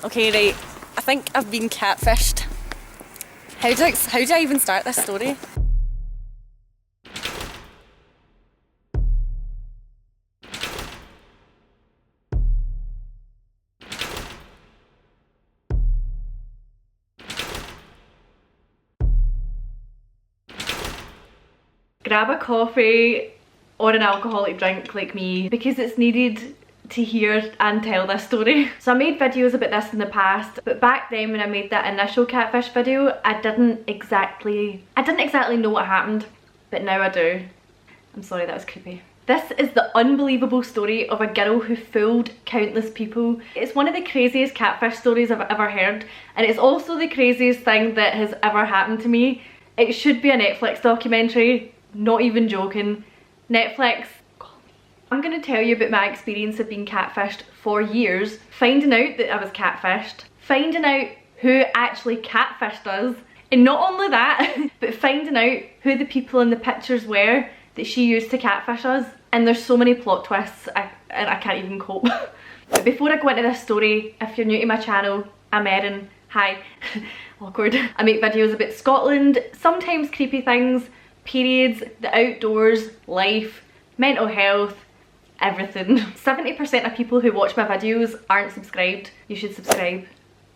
Okay, right. I think I've been catfished. How do I even start this story? Grab a coffee or an alcoholic drink like me because it's needed to hear and tell this story. So I made videos about this in the past, but back then when I made that initial catfish video, I didn't exactly know what happened, but now I do. I'm sorry, that was creepy. This is the unbelievable story of a girl who fooled countless people. It's one of the craziest catfish stories I've ever heard, and it's also the craziest thing that has ever happened to me. It should be a Netflix documentary, not even joking. Netflix, call me. I'm gonna tell you about my experience of being catfished for years, finding out that I was catfished, finding out who actually catfished us, and not only that, but finding out who the people in the pictures were that she used to catfish us. And there's so many plot twists, and I can't even cope. But before I go into this story, if you're new to my channel, I'm Erin. Hi. Awkward. I make videos about Scotland, sometimes creepy things, periods, the outdoors, life, mental health, everything. 70% of people who watch my videos aren't subscribed. You should subscribe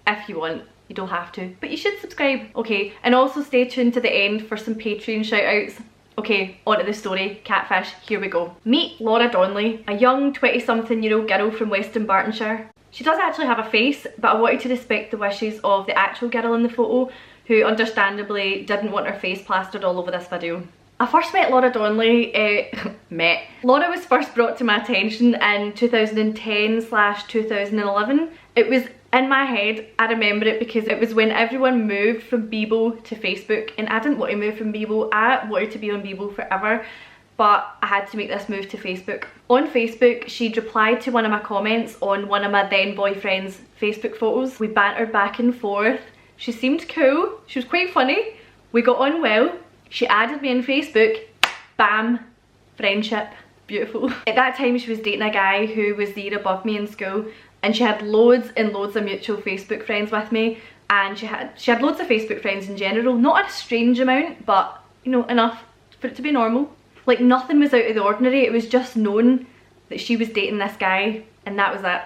if you want. You don't have to, but you should subscribe. Okay, and also stay tuned to the end for some Patreon shout outs. Okay, on to the story. Catfish, here we go. Meet Laura Donnelly, a young 20-something-year-old girl from Western Bartonshire. She does actually have a face, but I wanted to respect the wishes of the actual girl in the photo, who understandably didn't want her face plastered all over this video. I first met Laura Donnelly, Laura was first brought to my attention in 2010/2011. It was in my head, I remember it because it was when everyone moved from Bebo to Facebook, and I didn't want to move from Bebo. I wanted to be on Bebo forever, but I had to make this move to Facebook. On Facebook, she'd replied to one of my comments on one of my then boyfriend's Facebook photos. We bantered back and forth. She seemed cool, she was quite funny, we got on well. She added me on Facebook, bam, friendship, beautiful. At that time she was dating a guy who was the year above me in school, and she had loads and loads of mutual Facebook friends with me, and she had loads of Facebook friends in general, not a strange amount, but you know, enough for it to be normal. Like nothing was out of the ordinary, it was just known that she was dating this guy, and that was it.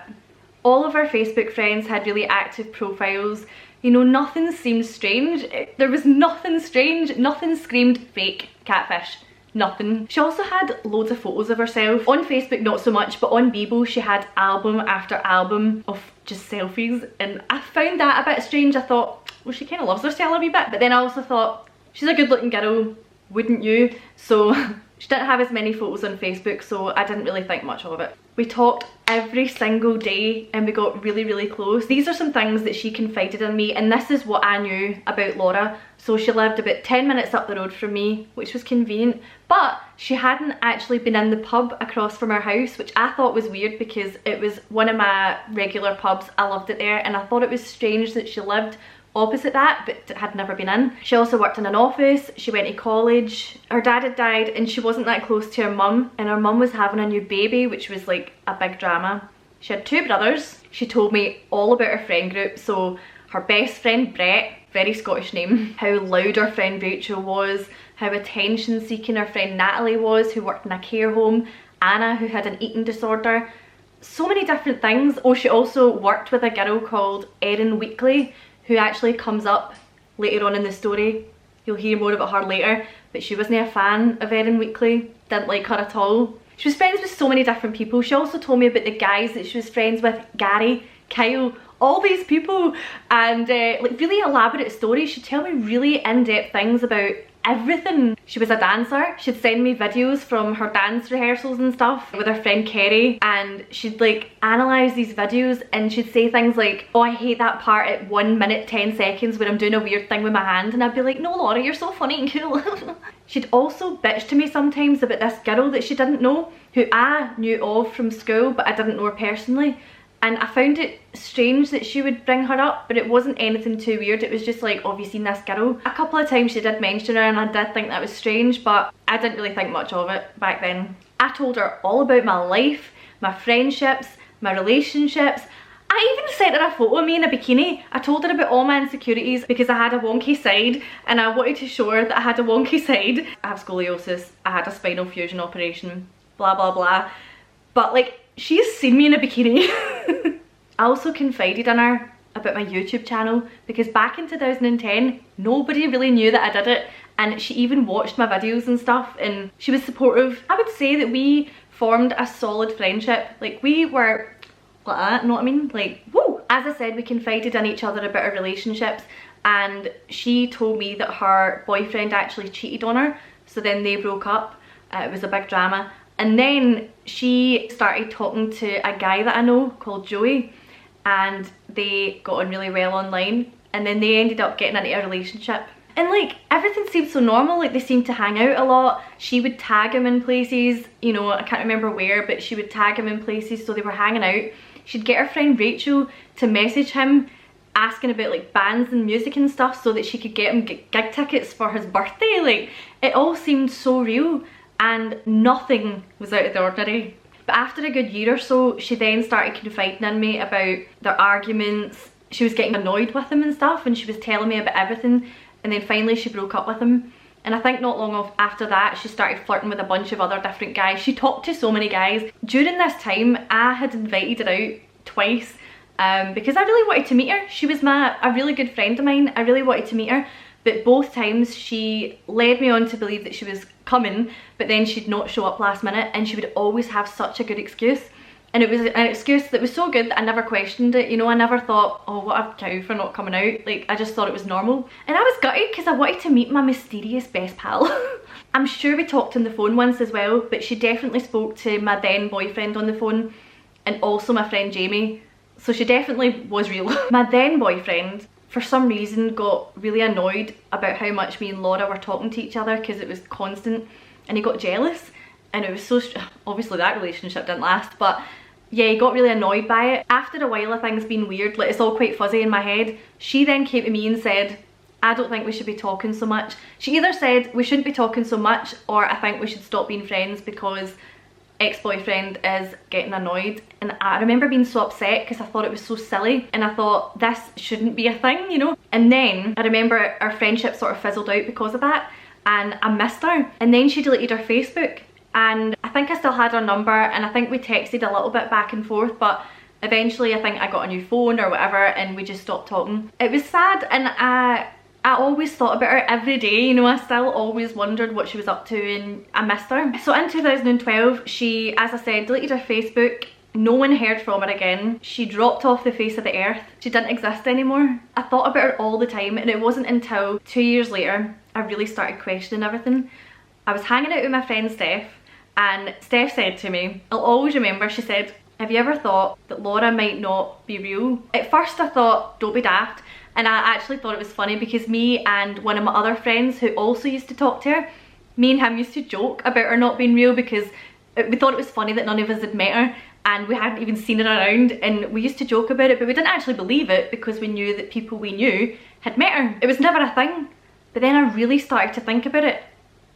All of our Facebook friends had really active profiles. You know, nothing seemed strange. There was nothing strange, nothing screamed fake catfish, nothing. She also had loads of photos of herself. On Facebook not so much, but on Bebo she had album after album of just selfies, and I found that a bit strange. I thought, well, she kind of loves herself a wee bit, but then I also thought, she's a good looking girl, wouldn't you? So she didn't have as many photos on Facebook, so I didn't really think much of it. We talked every single day and we got really, really close. These are some things that she confided in me, and this is what I knew about Laura. So she lived about 10 minutes up the road from me, which was convenient, but she hadn't actually been in the pub across from her house, which I thought was weird because it was one of my regular pubs. I loved it there, and I thought it was strange that she lived opposite that but had never been in. She also worked in an office, she went to college. Her dad had died and she wasn't that close to her mum, and her mum was having a new baby, which was like a big drama. She had two brothers. She told me all about her friend group. So her best friend Brett, very Scottish name, how loud her friend Rachel was, how attention seeking her friend Natalie was, who worked in a care home, Anna, who had an eating disorder, so many different things. Oh, she also worked with a girl called Erin Weekly, who actually comes up later on in the story. You'll hear more about her later, but she wasn't a fan of Erin Weekly, didn't like her at all. She was friends with so many different people. She also told me about the guys that she was friends with, Gary, Kyle, all these people, and like really elaborate stories. She'd tell me really in-depth things about everything. She was a dancer. She'd send me videos from her dance rehearsals and stuff with her friend Kerry, and she'd like analyse these videos and she'd say things like, oh, I hate that part at 1 minute 10 seconds when I'm doing a weird thing with my hand, and I'd be like, no Laura, you're so funny and cool. She'd also bitch to me sometimes about this girl that she didn't know, who I knew of from school but I didn't know her personally. And I found it strange that she would bring her up, but it wasn't anything too weird. It was just like, oh, have you seen this girl? A couple of times she did mention her and I did think that was strange, but I didn't really think much of it back then. I told her all about my life, my friendships, my relationships. I even sent her a photo of me in a bikini. I told her about all my insecurities because I had a wonky side and I wanted to show her that I had a wonky side. I have scoliosis, I had a spinal fusion operation, blah blah blah. But like, she's seen me in a bikini. I also confided in her about my YouTube channel because back in 2010, nobody really knew that I did it, and she even watched my videos and stuff and she was supportive. I would say that we formed a solid friendship. Like, we were like that, know what I mean? Like, woo! As I said, we confided in each other about our relationships, and she told me that her boyfriend actually cheated on her, so then they broke up. It was a big drama. And then she started talking to a guy that I know called Joey, and they got on really well online, and then they ended up getting into a relationship. And like, everything seemed so normal, like they seemed to hang out a lot. She would tag him in places, you know, I can't remember where, but she would tag him in places, so they were hanging out. She'd get her friend Rachel to message him asking about like bands and music and stuff so that she could get him gig tickets for his birthday. Like, it all seemed so real and nothing was out of the ordinary. But after a good year or so, she then started confiding in me about their arguments. She was getting annoyed with him and stuff, and she was telling me about everything, and then finally she broke up with him. And I think not long after that, she started flirting with a bunch of other different guys. She talked to so many guys. During this time, I had invited her out twice because I really wanted to meet her. She was a really good friend of mine. I really wanted to meet her, but both times she led me on to believe that she was coming, but then she'd not show up last minute, and she would always have such a good excuse. And it was an excuse that was so good that I never questioned it, you know. I never thought, oh, what a cow for not coming out. Like, I just thought it was normal. And I was gutted because I wanted to meet my mysterious best pal. I'm sure we talked on the phone once as well, but she definitely spoke to my then boyfriend on the phone, and also my friend Jamie. So she definitely was real. My then boyfriend, for some reason, got really annoyed about how much me and Laura were talking to each other because it was constant, and he got jealous. And it was so, obviously that relationship didn't last, but yeah, he got really annoyed by it. After a while of things being weird, like it's all quite fuzzy in my head, she then came to me and said, I don't think we should be talking so much. She either said we shouldn't be talking so much, or I think we should stop being friends because ex-boyfriend is getting annoyed. And I remember being so upset because I thought it was so silly, and I thought this shouldn't be a thing, you know. And then I remember our friendship sort of fizzled out because of that, and I missed her. And then she deleted her Facebook, and I think I still had her number, and I think we texted a little bit back and forth, but eventually I think I got a new phone or whatever, and we just stopped talking. It was sad, and I always thought about her every day, you know. I still always wondered what she was up to, and I missed her. So in 2012, she, as I said, deleted her Facebook. No one heard from her again. She dropped off the face of the earth. She didn't exist anymore. I thought about her all the time, and it wasn't until 2 years later I really started questioning everything. I was hanging out with my friend Steph, and Steph said to me, I'll always remember, she said, have you ever thought that Laura might not be real? At first I thought, don't be daft, and I actually thought it was funny because me and one of my other friends who also used to talk to her, me and him used to joke about her not being real because we thought it was funny that none of us had met her and we hadn't even seen her around, and we used to joke about it, but we didn't actually believe it because we knew that people we knew had met her. It was never a thing. But then I really started to think about it,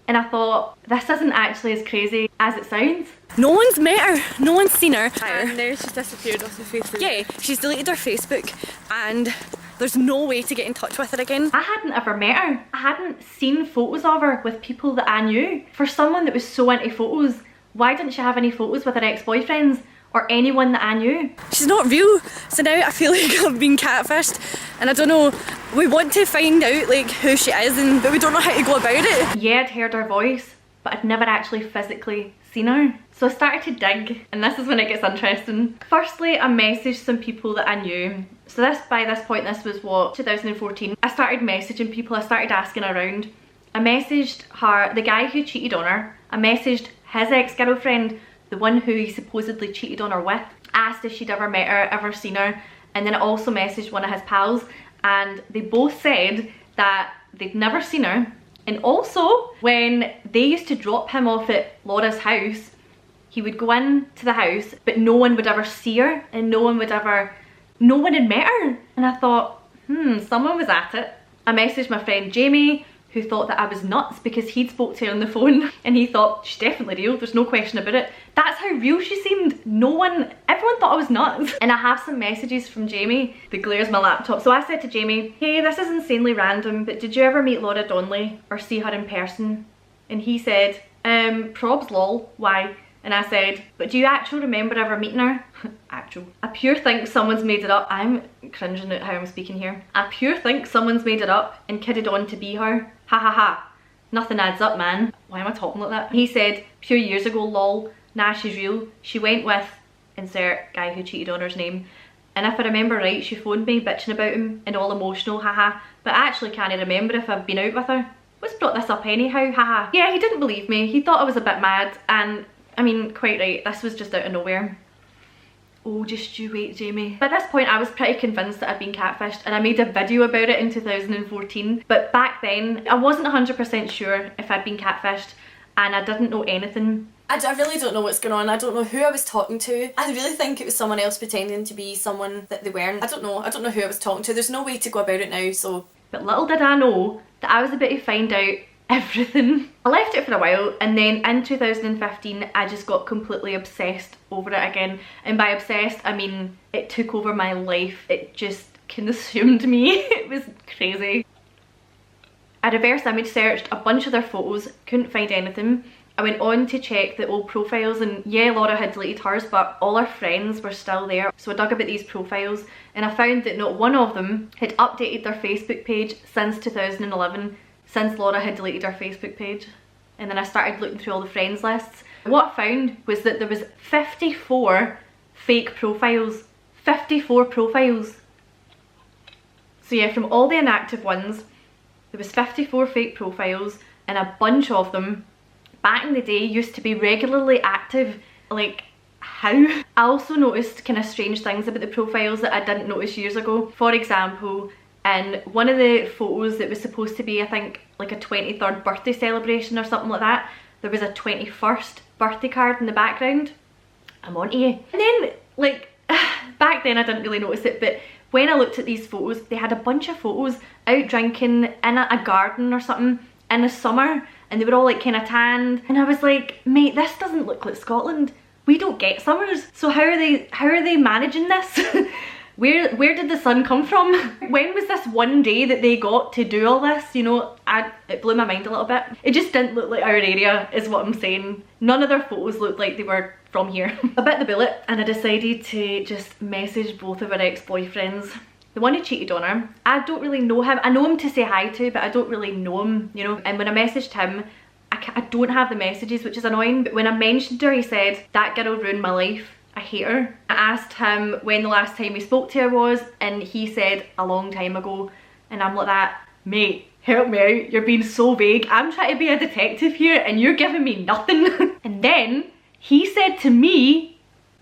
and I thought, this isn't actually as crazy as it sounds. No one's met her, no one's seen her. And now she's disappeared off the Facebook. Yeah, she's deleted her Facebook, and there's no way to get in touch with her again. I hadn't ever met her. I hadn't seen photos of her with people that I knew. For someone that was so into photos, why didn't she have any photos with her ex-boyfriends or anyone that I knew? She's not real, so now I feel like I've been catfished, and I don't know, we want to find out like who she is, but we don't know how to go about it. Yeah, I'd heard her voice, but I'd never actually physically seen her. So I started to dig, and this is when it gets interesting. Firstly, I messaged some people that I knew. So by this point, this was what, 2014. I started messaging people, I started asking around. I messaged her, the guy who cheated on her. I messaged his ex-girlfriend, the one who he supposedly cheated on her with. Asked if she'd ever met her, ever seen her. And then I also messaged one of his pals, and they both said that they'd never seen her. And also, when they used to drop him off at Laura's house, he would go in to the house, but no one would ever see her, and no one had met her. And I thought, someone was at it. I messaged my friend Jamie, who thought that I was nuts because he'd spoke to her on the phone and he thought, she's definitely real, there's no question about it. That's how real she seemed. Everyone thought I was nuts. And I have some messages from Jamie. The glare's my laptop. So I said to Jamie, hey, this is insanely random, but did you ever meet Laura Donnelly or see her in person? And he said, probs lol, why? And I said, but do you actually remember ever meeting her? Actual. I pure think someone's made it up. I'm cringing at how I'm speaking here. I pure think someone's made it up and kidded on to be her. Ha ha ha. Nothing adds up, man. Why am I talking like that? He said, few years ago, lol. Nah, she's real. She went with, insert guy who cheated on her's name. And if I remember right, she phoned me bitching about him and all emotional, haha. But I actually can't remember if I've been out with her. What's brought this up anyhow, haha. Yeah, he didn't believe me. He thought I was a bit mad, and I mean, quite right, this was just out of nowhere. Oh, just you wait, Jamie. By this point, I was pretty convinced that I'd been catfished, and I made a video about it in 2014. But back then, I wasn't 100% sure if I'd been catfished, and I didn't know anything. I really don't know what's going on. I don't know who I was talking to. I really think it was someone else pretending to be someone that they weren't. I don't know who I was talking to. There's no way to go about it now, so. But little did I know that I was about to find out everything. I left it for a while, and then in 2015 I just got completely obsessed over it again. And by obsessed, I mean it took over my life. It just consumed me. It was crazy. I reverse image searched a bunch of their photos, couldn't find anything. I went on to check the old profiles, and yeah, Laura had deleted hers, but all her friends were still there. So I dug about these profiles, and I found that not one of them had updated their Facebook page since 2011, since Laura had deleted her Facebook page. And then I started looking through all the friends lists. What I found was that there was 54 fake profiles. 54 profiles. So yeah, from all the inactive ones, there was 54 fake profiles, and a bunch of them back in the day used to be regularly active. Like, how? I also noticed kind of strange things about the profiles that I didn't notice years ago. For example, in one of the photos that was supposed to be, I think, like a 23rd birthday celebration or something like that, there was a 21st birthday card in the background. I'm on to you. And then, like, back then I didn't really notice it, but when I looked at these photos, they had a bunch of photos out drinking in a garden or something in the summer, and they were all like kind of tanned, and I was like, mate, this doesn't look like Scotland. We don't get summers. So how are they managing this? Where did the sun come from? When was this one day that they got to do all this? You know, it blew my mind a little bit. It just didn't look like our area, is what I'm saying. None of their photos looked like they were from here. I bit the bullet, and I decided to just message both of our ex-boyfriends. The one who cheated on her, I don't really know him. I know him to say hi to, but I don't really know him, you know. And when I messaged him, I don't have the messages, which is annoying. But when I mentioned her, he said, that girl ruined my life. I hate her. I asked him when the last time he spoke to her was, and he said a long time ago. And I'm like that, mate, help me out. You're being so vague. I'm trying to be a detective here and you're giving me nothing. And then he said to me,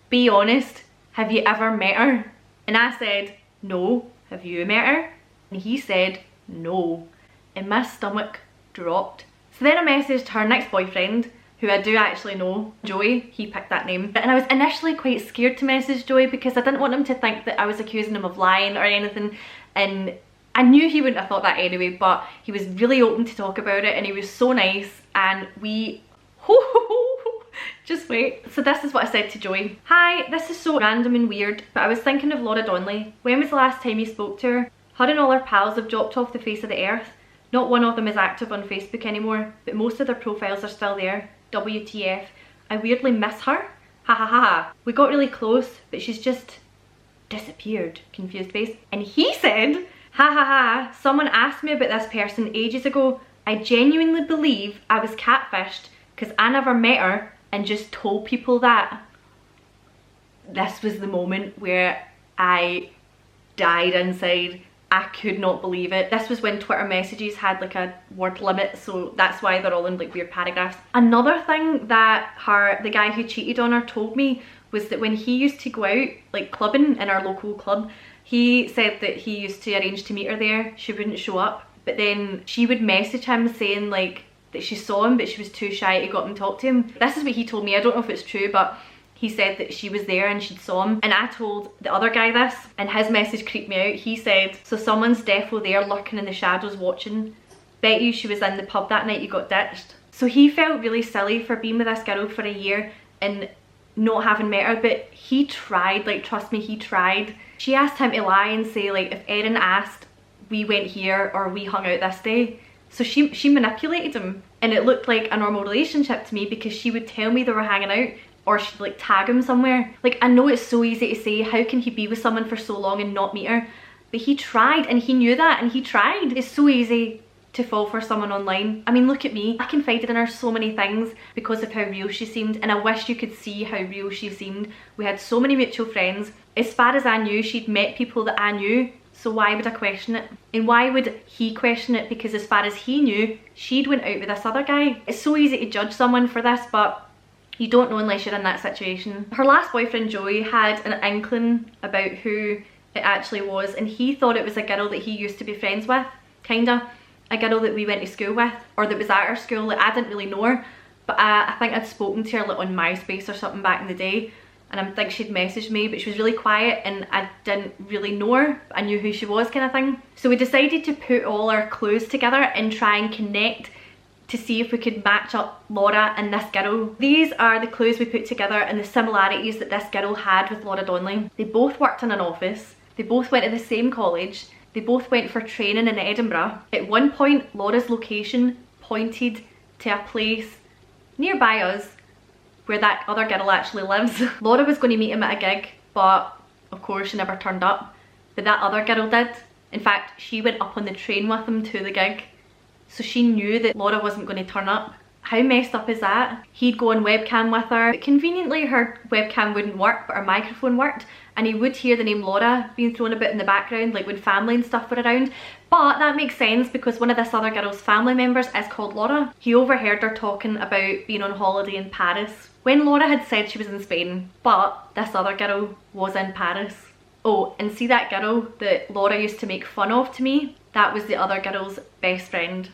be honest, have you ever met her? And I said, no. Have you met her? And he said, no. And my stomach dropped. So then I messaged her next boyfriend, who I do actually know, Joey. He picked that name. And I was initially quite scared to message Joey because I didn't want him to think that I was accusing him of lying or anything. And I knew he wouldn't have thought that anyway, but he was really open to talk about it, and he was so nice, and we... Just wait. So this is what I said to Joey. Hi, this is so random and weird, but I was thinking of Laura Donnelly. When was the last time you spoke to her? Her and all her pals have dropped off the face of the earth. Not one of them is active on Facebook anymore, but most of their profiles are still there. WTF. I weirdly miss her. Ha ha ha ha. We got really close, but she's just disappeared. Confused face. And he said, ha ha ha, someone asked me about this person ages ago. I genuinely believe I was catfished because I never met her and just told people that. This was the moment where I died inside. I could not believe it. This was when Twitter messages had like a word limit, so that's why they're all in like weird paragraphs. Another thing that the guy who cheated on her told me was that when he used to go out like clubbing in our local club, he said that he used to arrange to meet her there. She wouldn't show up, but then she would message him saying like that she saw him, but she was too shy to go up and talk to him. This is what he told me. I don't know if it's true, but he said that she was there and she'd saw him. And I told the other guy this, and his message creeped me out. He said, so someone's defo there lurking in the shadows watching. Bet you she was in the pub that night you got ditched. So he felt really silly for being with this girl for a year and not having met her, but he tried, like trust me, he tried. She asked him to lie and say like if Erin asked, we went here or we hung out this day. So she manipulated him, and it looked like a normal relationship to me because she would tell me they were hanging out, or she'd like tag him somewhere. Like, I know it's so easy to say, how can he be with someone for so long and not meet her? But he tried, and he knew that, and he tried. It's so easy to fall for someone online. I mean, look at me. I confided in her so many things because of how real she seemed, and I wish you could see how real she seemed. We had so many mutual friends. As far as I knew, she'd met people that I knew, so why would I question it? And why would he question it? Because as far as he knew, she'd went out with this other guy. It's so easy to judge someone for this, but you don't know unless you're in that situation. Her last boyfriend, Joey, had an inkling about who it actually was, and he thought it was a girl that he used to be friends with, kinda. A girl that we went to school with, or that was at our school. Like, I didn't really know her, but I think I'd spoken to her like on MySpace or something back in the day, and I think she'd messaged me, but she was really quiet and I didn't really know her, but I knew who she was, kind of thing. So we decided to put all our clues together and try and connect to see if we could match up Laura and this girl. These are the clues we put together and the similarities that this girl had with Laura Donnelly. They both worked in an office, they both went to the same college, they both went for training in Edinburgh. At one point, Laura's location pointed to a place nearby us where that other girl actually lives. Laura was going to meet him at a gig, but of course she never turned up. But that other girl did. In fact, she went up on the train with him to the gig. So she knew that Laura wasn't going to turn up. How messed up is that? He'd go on webcam with her, but conveniently her webcam wouldn't work, but her microphone worked, and he would hear the name Laura being thrown a bit in the background, like when family and stuff were around. But that makes sense because one of this other girl's family members is called Laura. He overheard her talking about being on holiday in Paris when Laura had said she was in Spain, but this other girl was in Paris. Oh, and see that girl that Laura used to make fun of to me? That was the other girl's best friend.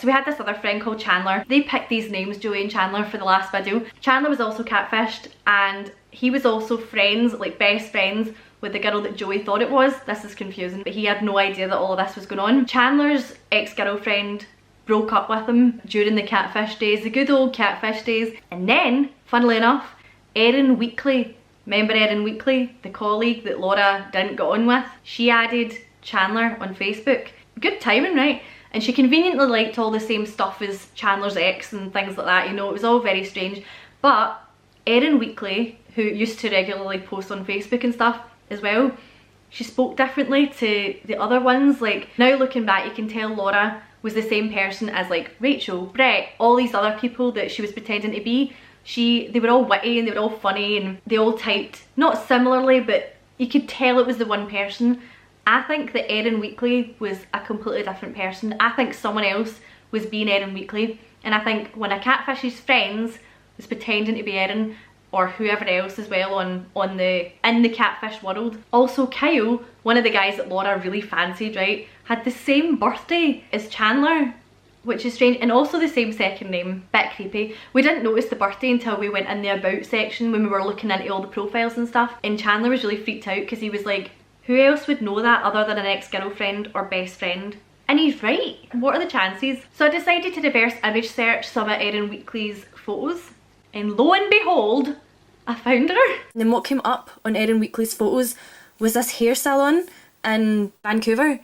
So we had this other friend called Chandler. They picked these names, Joey and Chandler, for the last video. Chandler was also catfished, and he was also friends, like best friends, with the girl that Joey thought it was. This is confusing, but he had no idea that all of this was going on. Chandler's ex-girlfriend broke up with him during the catfish days, the good old catfish days. And then, funnily enough, Erin Weekly, remember Erin Weekly, the colleague that Laura didn't get on with? She added Chandler on Facebook. Good timing, right? And she conveniently liked all the same stuff as Chandler's ex and things like that, you know, it was all very strange. But Erin Weekly, who used to regularly post on Facebook and stuff as well, she spoke differently to the other ones. Like, now looking back, you can tell Laura was the same person as like Rachel, Brett, all these other people that she was pretending to be. They were all witty and they were all funny and they all typed, not similarly, but you could tell it was the one person. I think that Erin Weekly was a completely different person. I think someone else was being Erin Weekly, and I think when a catfish's friends was pretending to be Erin, or whoever else as well in the catfish world. Also, Kyle, one of the guys that Laura really fancied, right, had the same birthday as Chandler, which is strange, and also the same second name. Bit creepy. We didn't notice the birthday until we went in the about section when we were looking into all the profiles and stuff, and Chandler was really freaked out because he was like, who else would know that other than an ex-girlfriend or best friend? And he's right. What are the chances? So I decided to reverse image search some of Erin Weekly's photos, and lo and behold, I found her. And then what came up on Erin Weekly's photos was this hair salon in Vancouver.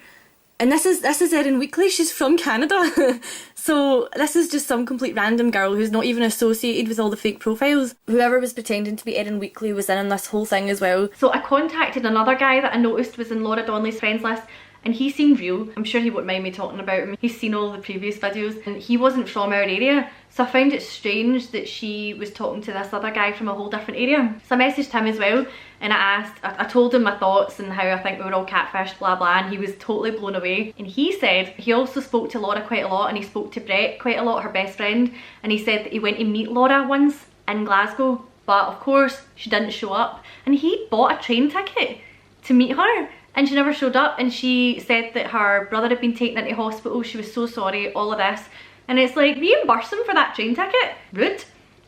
And this is Erin Weekly, she's from Canada. So this is just some complete random girl who's not even associated with all the fake profiles. Whoever was pretending to be Erin Weekly was in on this whole thing as well. So I contacted another guy that I noticed was in Laura Donnelly's friends list, and he seemed real. I'm sure he wouldn't mind me talking about him. He's seen all the previous videos, and he wasn't from our area. So I found it strange that she was talking to this other guy from a whole different area. So I messaged him as well, and I told him my thoughts and how I think we were all catfished, blah blah, and he was totally blown away. And he said he also spoke to Laura quite a lot, and he spoke to Brett quite a lot, her best friend, and he said that he went to meet Laura once in Glasgow, but of course she didn't show up, and he bought a train ticket to meet her, and she never showed up, and she said that her brother had been taken into hospital, she was so sorry, all of this. And it's like, reimburse him for that train ticket? Rude.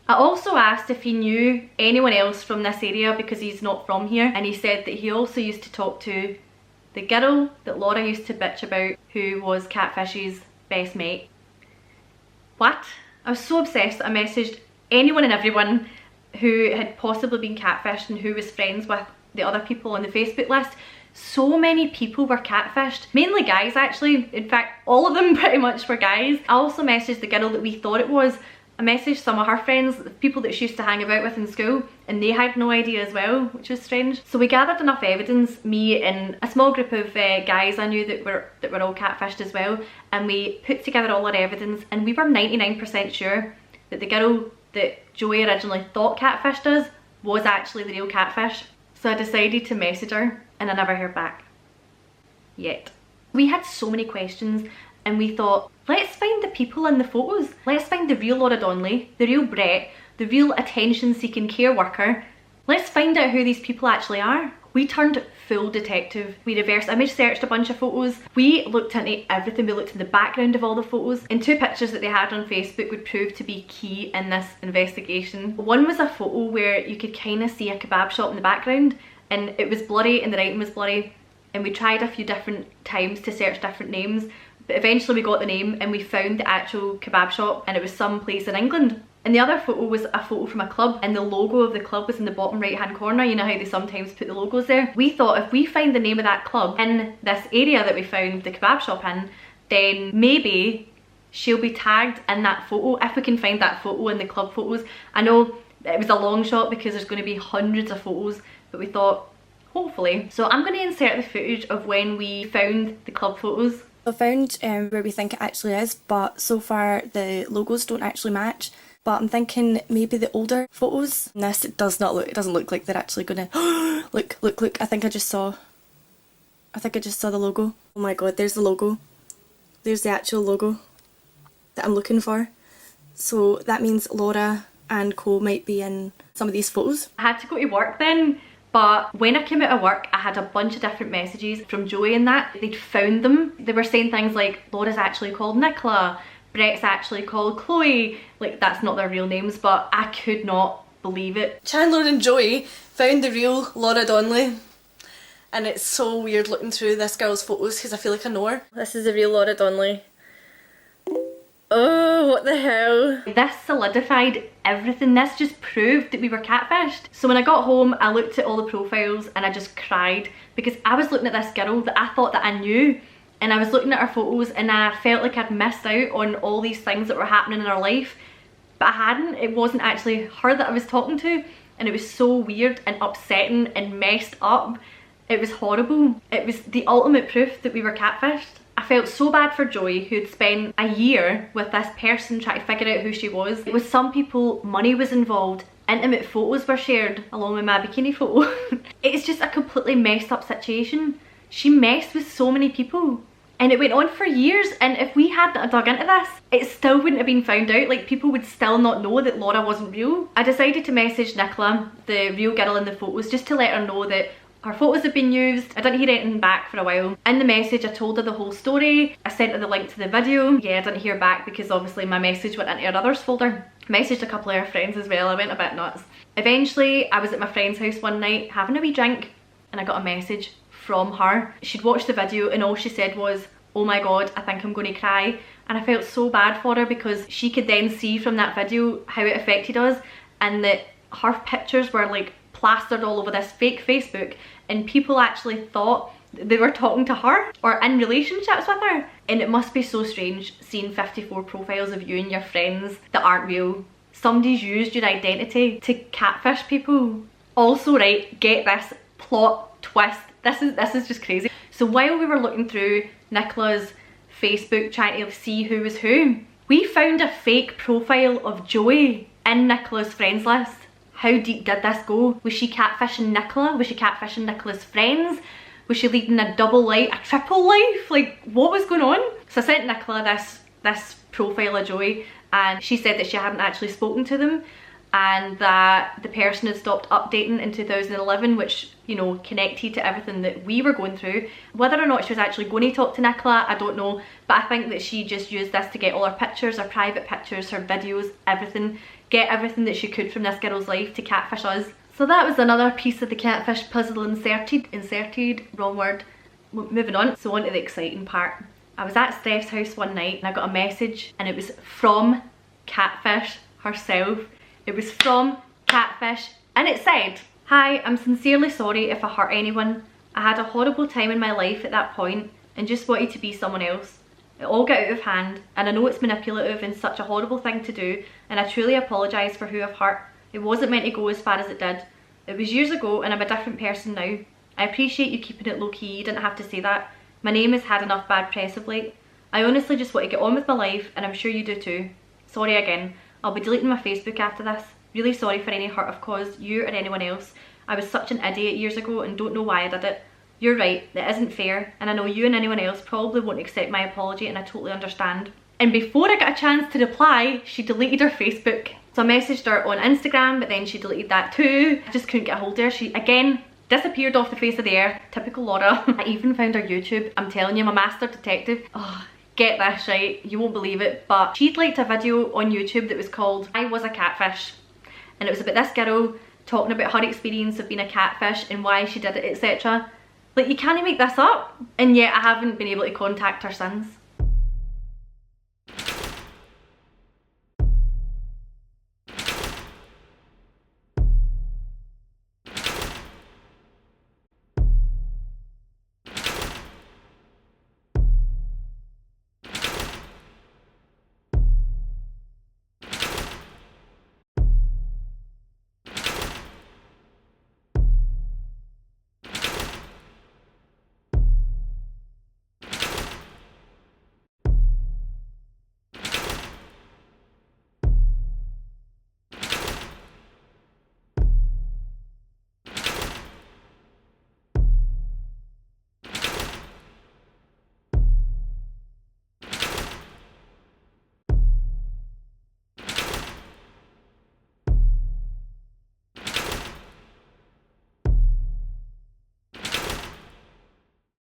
I also asked if he knew anyone else from this area because he's not from here, and he said that he also used to talk to the girl that Laura used to bitch about, who was Catfish's best mate. What? I was so obsessed that I messaged anyone and everyone who had possibly been catfished and who was friends with the other people on the Facebook list. So many people were catfished, mainly guys actually. In fact, all of them pretty much were guys. I also messaged the girl that we thought it was. I messaged some of her friends, the people that she used to hang about with in school, and they had no idea as well, which was strange. So we gathered enough evidence, me and a small group of guys I knew that were all catfished as well, and we put together all our evidence, and we were 99% sure that the girl that Joey originally thought catfished us was actually the real catfish. So I decided to message her, and I never heard back. Yet. We had so many questions, and we thought, let's find the people in the photos. Let's find the real Laura Donnelly, the real Brett, the real attention-seeking care worker. Let's find out who these people actually are. We turned full detective. We reverse image searched a bunch of photos. We looked into everything. We looked in the background of all the photos. And 2 pictures that they had on Facebook would prove to be key in this investigation. One was a photo where you could kind of see a kebab shop in the background, and it was blurry and the writing was blurry. And we tried a few different times to search different names, but eventually we got the name and we found the actual kebab shop, and it was some place in England. And the other photo was a photo from a club, and the logo of the club was in the bottom right hand corner. You know how they sometimes put the logos there? We thought if we find the name of that club in this area that we found the kebab shop in, then maybe she'll be tagged in that photo, if we can find that photo in the club photos. I know it was a long shot because there's going to be hundreds of photos, but we thought hopefully. So I'm going to insert the footage of when we found the club photos. I found where we think it actually is, but so far the logos don't actually match. But I'm thinking maybe the older photos. This, it doesn't look like they're actually gonna look. I think I just saw the logo. Oh my god, there's the logo. There's the actual logo that I'm looking for. So that means Laura and co might be in some of these photos. I had to go to work then, but when I came out of work I had a bunch of different messages from Joey and that. They'd found them. They were saying things like, Laura's actually called Nicola, Brett's actually called Chloe. Like, that's not their real names, but I could not believe it. Chandler and Joey found the real Laura Donnelly, and it's so weird looking through this girl's photos because I feel like I know her. This is the real Laura Donnelly. Oh, what the hell? This solidified everything. This just proved that we were catfished. So when I got home, I looked at all the profiles and I just cried because I was looking at this girl that I thought that I knew, and I was looking at her photos and I felt like I'd missed out on all these things that were happening in her life, but I hadn't. It wasn't actually her that I was talking to, and it was so weird and upsetting and messed up. It was horrible. It was the ultimate proof that we were catfished. I felt so bad for Joy, who'd spent a year with this person trying to figure out who she was. With some people, money was involved, intimate photos were shared along with my bikini photo. It's just a completely messed up situation. She messed with so many people, and it went on for years, and if we hadn't dug into this, it still wouldn't have been found out. Like, people would still not know that Laura wasn't real. I decided to message Nicola, the real girl in the photos, just to let her know that her photos had been used. I didn't hear anything back for a while. In the message, I told her the whole story. I sent her the link to the video. Yeah, I didn't hear back because obviously my message went into her others folder. Messaged a couple of her friends as well. I went a bit nuts. Eventually, I was at my friend's house one night having a wee drink, and I got a message from her. She'd watched the video and all she said was, "Oh my god, I think I'm going to cry." And I felt so bad for her because she could then see from that video how it affected us, and that her pictures were like plastered all over this fake Facebook, and people actually thought they were talking to her or in relationships with her. And it must be so strange seeing 54 profiles of you and your friends that aren't real. Somebody's used your identity to catfish people. Also, right, get this plot twist. This is just crazy. So while we were looking through Nicola's Facebook trying to see who was who, we found a fake profile of Joey in Nicola's friends list. How deep did this go? Was she catfishing Nicola? Was she catfishing Nicola's friends? Was she leading a double life, a triple life? Like, what was going on? So I sent Nicola this profile of Joey, and she said that she hadn't actually spoken to them, and that the person had stopped updating in 2011, which, you know, connected to everything that we were going through. Whether or not she was actually going to talk to Nicola, I don't know, but I think that she just used this to get all her pictures, her private pictures, her videos, everything, get everything that she could from this girl's life to catfish us. So that was another piece of the catfish puzzle inserted, wrong word. Moving on, so on to the exciting part. I was at Steph's house one night and I got a message and it was from Catfish herself. It was from Catfish and it said, "Hi, I'm sincerely sorry if I hurt anyone. I had a horrible time in my life at that point and just wanted to be someone else. It all got out of hand and I know it's manipulative and such a horrible thing to do, and I truly apologise for who I've hurt. It wasn't meant to go as far as it did. It was years ago and I'm a different person now. I appreciate you keeping it low key, you didn't have to say that. My name has had enough bad press of late. I honestly just want to get on with my life and I'm sure you do too. Sorry again. I'll be deleting my Facebook after this. Really sorry for any hurt I've caused you or anyone else. I was such an idiot years ago and don't know why I did it. You're right, that isn't fair, and I know you and anyone else probably won't accept my apology and I totally understand." And before I got a chance to reply, she deleted her Facebook. So I messaged her on Instagram, but then she deleted that too. I just couldn't get a hold of her. She, again, disappeared off the face of the earth. Typical Laura. I even found her YouTube. I'm telling you, I'm a master detective. Oh, get this right, you won't believe it, but she'd liked a video on YouTube that was called "I Was a Catfish." And it was about this girl talking about her experience of being a catfish and why she did it, etc. Like, you can't make this up. And yet I haven't been able to contact her since.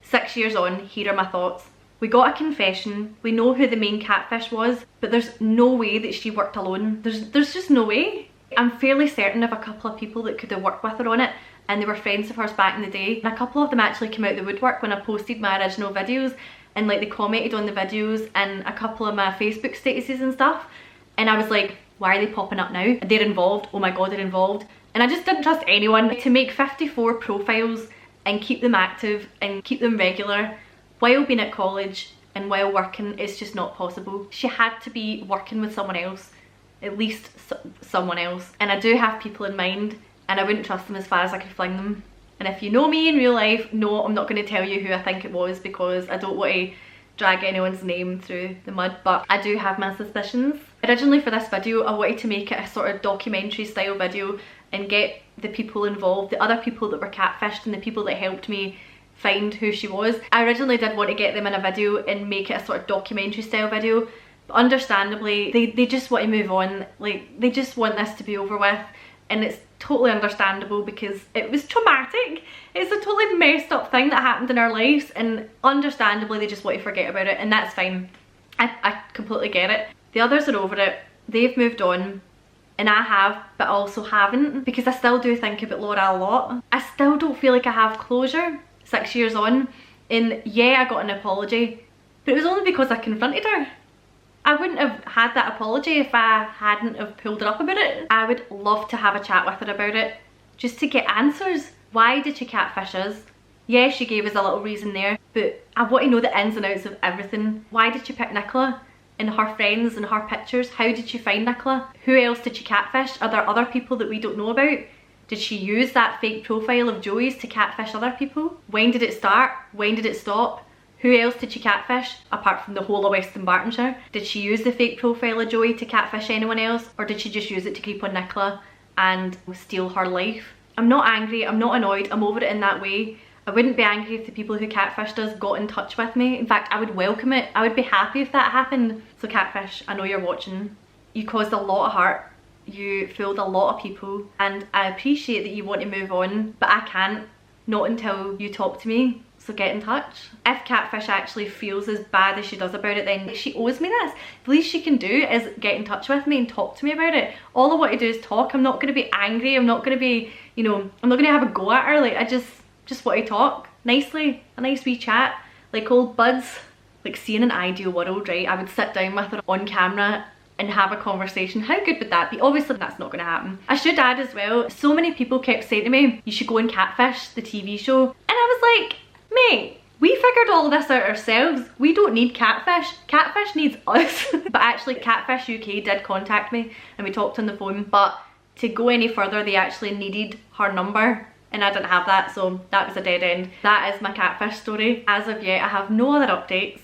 6 years on, here are my thoughts. We got a confession, we know who the main catfish was, but there's no way that she worked alone. There's just no way. I'm fairly certain of a couple of people that could have worked with her on it, and they were friends of hers back in the day. And a couple of them actually came out the woodwork when I posted my original videos, and like they commented on the videos and a couple of my Facebook statuses and stuff. And I was like, why are they popping up now? They're involved, oh my god, they're involved. And I just didn't trust anyone. To make 54 profiles and keep them active and keep them regular while being at college and while working is just not possible. She had to be working with someone else, at least someone else. And I do have people in mind, and I wouldn't trust them as far as I could fling them. And if you know me in real life, no, I'm not going to tell you who I think it was, because I don't want to drag anyone's name through the mud, but I do have my suspicions. Originally for this video, I wanted to make it a sort of documentary style video and get the people involved, the other people that were catfished and the people that helped me find who she was. I originally did want to get them in a video and make it a sort of documentary style video, but understandably they just want to move on. Like, they just want this to be over with, and it's totally understandable because it was traumatic. It's a totally messed up thing that happened in our lives, and understandably they just want to forget about it, and that's fine. I completely get it. The others are over it, they've moved on, and I have, but I also haven't, because I still do think about Laura a lot. I still don't feel like I have closure 6 years on, and yeah, I got an apology, but it was only because I confronted her. I wouldn't have had that apology if I hadn't have pulled her up about it. I would love to have a chat with her about it, just to get answers. Why did she catfish us? Yeah, she gave us a little reason there, but I want to know the ins and outs of everything. Why did she pick Nicola and her friends and her pictures? How did she find Nicola? Who else did she catfish? Are there other people that we don't know about? Did she use that fake profile of Joey's to catfish other people? When did it start? When did it stop? Who else did she catfish, apart from the whole of Western Bartonshire? Did she use the fake profile of Joey to catfish anyone else, or did she just use it to creep on Nicola and steal her life? I'm not angry, I'm not annoyed, I'm over it in that way. I wouldn't be angry if the people who catfished us got in touch with me. In fact, I would welcome it. I would be happy if that happened. So Catfish, I know you're watching. You caused a lot of hurt. You fooled a lot of people, and I appreciate that you want to move on, but I can't, not until you talk to me. So get in touch. If Catfish actually feels as bad as she does about it, then she owes me this. The least she can do is get in touch with me and talk to me about it. All I want to do is talk. I'm not going to be angry. I'm not going to be, you know, I'm not going to have a go at her. Like, I just want to talk nicely. A nice wee chat, like old buds. Like, see, in an ideal world, right, I would sit down with her on camera and have a conversation. How good would that be? Obviously that's not going to happen. I should add as well, so many people kept saying to me, you should go and Catfish, the TV show. And I was like, mate, we figured all this out ourselves. We don't need Catfish. Catfish needs us. But actually Catfish UK did contact me and we talked on the phone, but to go any further they actually needed her number and I didn't have that, so that was a dead end. That is my Catfish story. As of yet I have no other updates.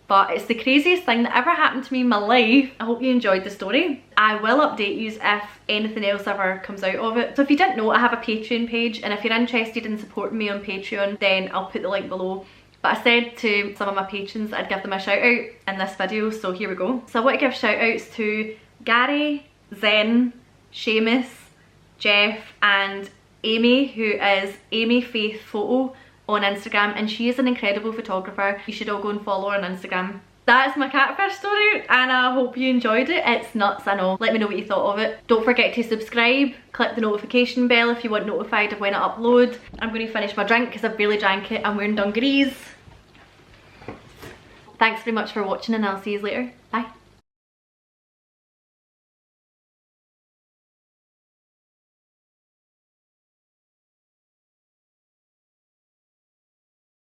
But it's the craziest thing that ever happened to me in my life. I hope you enjoyed the story. I will update you if anything else ever comes out of it. So if you didn't know, I have a Patreon page, and if you're interested in supporting me on Patreon, then I'll put the link below. But I said to some of my patrons that I'd give them a shout out in this video, so here we go. So I want to give shout outs to Gary, Zen, Seamus, Jeff and Amy, who is Amy Faith Photo on Instagram, and she is an incredible photographer. You should all go and follow her on Instagram. That's my Catfish story and I hope you enjoyed it. It's nuts, I know. Let me know what you thought of it. Don't forget to subscribe, click the notification bell if you want notified of when I upload. I'm going to finish my drink because I've barely drank it. I'm wearing dungarees. Thanks very much for watching and I'll see you later. Bye.